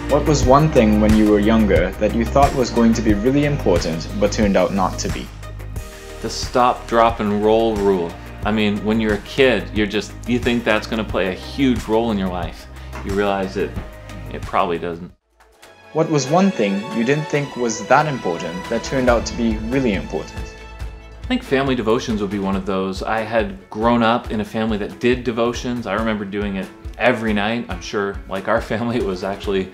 What was one thing when you were younger that you thought was going to be really important but turned out not to be? The stop, drop, and roll rule. I mean, when you're a kid, you think that's going to play a huge role in your life. You realize it probably doesn't. What was one thing you didn't think was that important that turned out to be really important? I think family devotions would be one of those. I had grown up in a family that did devotions. I remember doing it every night. I'm sure, like our family, it was actually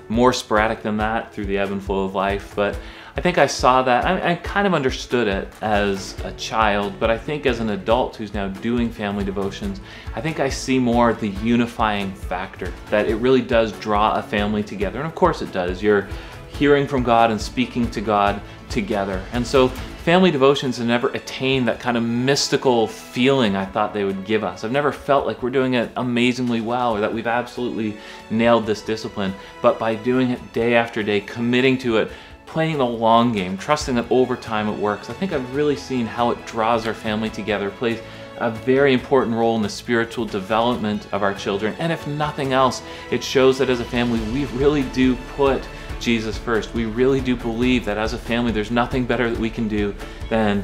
more sporadic than that through the ebb and flow of life. But I think I saw that. I kind of understood it as a child, but I think as an adult who's now doing family devotions, I think I see more the unifying factor, that it really does draw a family together. And of course it does. You're hearing from God and speaking to God together. And so family devotions have never attained that kind of mystical feeling I thought they would give us. I've never felt like we're doing it amazingly well or that we've absolutely nailed this discipline. But by doing it day after day, committing to it, playing the long game, trusting that over time it works, I think I've really seen how it draws our family together, plays a very important role in the spiritual development of our children. And if nothing else, it shows that as a family, we really do put Jesus first. We really do believe that as a family, there's nothing better that we can do than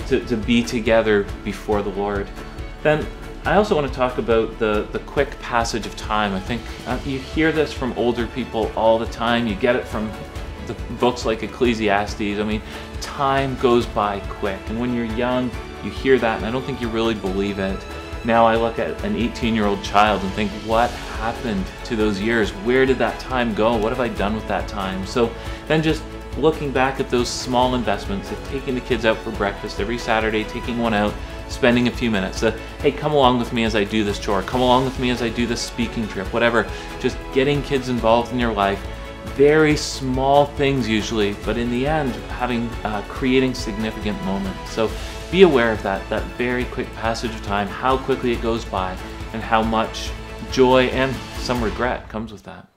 to be together before the Lord. Then I also want to talk about the quick passage of time. I think you hear this from older people all the time. You get it from the books like Ecclesiastes. I mean, time goes by quick. And when you're young, you hear that, and I don't think you really believe it. Now I look at an 18-year-old child and think, what happened to those years? Where did that time go? What have I done with that time? So then just looking back at those small investments of taking the kids out for breakfast every Saturday, taking one out, spending a few minutes, hey, come along with me as I do this chore, come along with me as I do this speaking trip, whatever. Just getting kids involved in your life. Very small things usually, but in the end, creating significant moments. So be aware of that very quick passage of time, how quickly it goes by, and how much joy and some regret comes with that.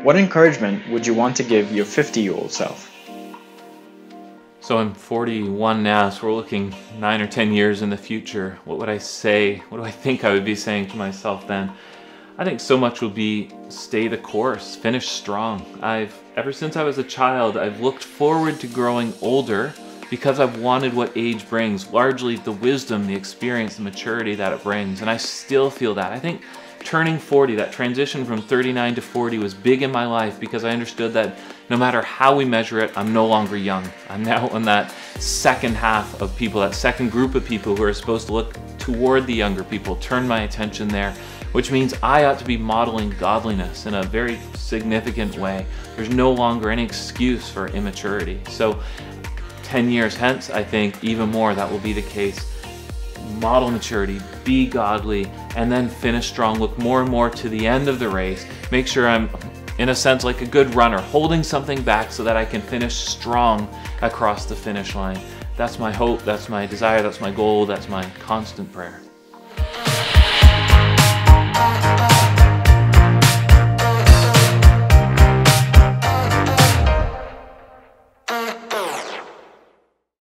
What encouragement would you want to give your 50-year-old self? So I'm 41 now, so we're looking 9 or 10 years in the future. What would I say? What do I think I would be saying to myself then? I think so much will be stay the course, finish strong. Ever since I was a child, I've looked forward to growing older because I've wanted what age brings, largely the wisdom, the experience, the maturity that it brings, and I still feel that. I think turning 40, that transition from 39 to 40 was big in my life because I understood that no matter how we measure it, I'm no longer young. I'm now in that second half of people, that second group of people who are supposed to look toward the younger people, turn my attention there, which means I ought to be modeling godliness in a very significant way. There's no longer any excuse for immaturity. So 10 years hence, I think even more that will be the case. Model maturity, be godly, and then finish strong. Look more and more to the end of the race. Make sure I'm, in a sense, like a good runner, holding something back so that I can finish strong across the finish line. That's my hope, that's my desire, that's my goal, that's my constant prayer.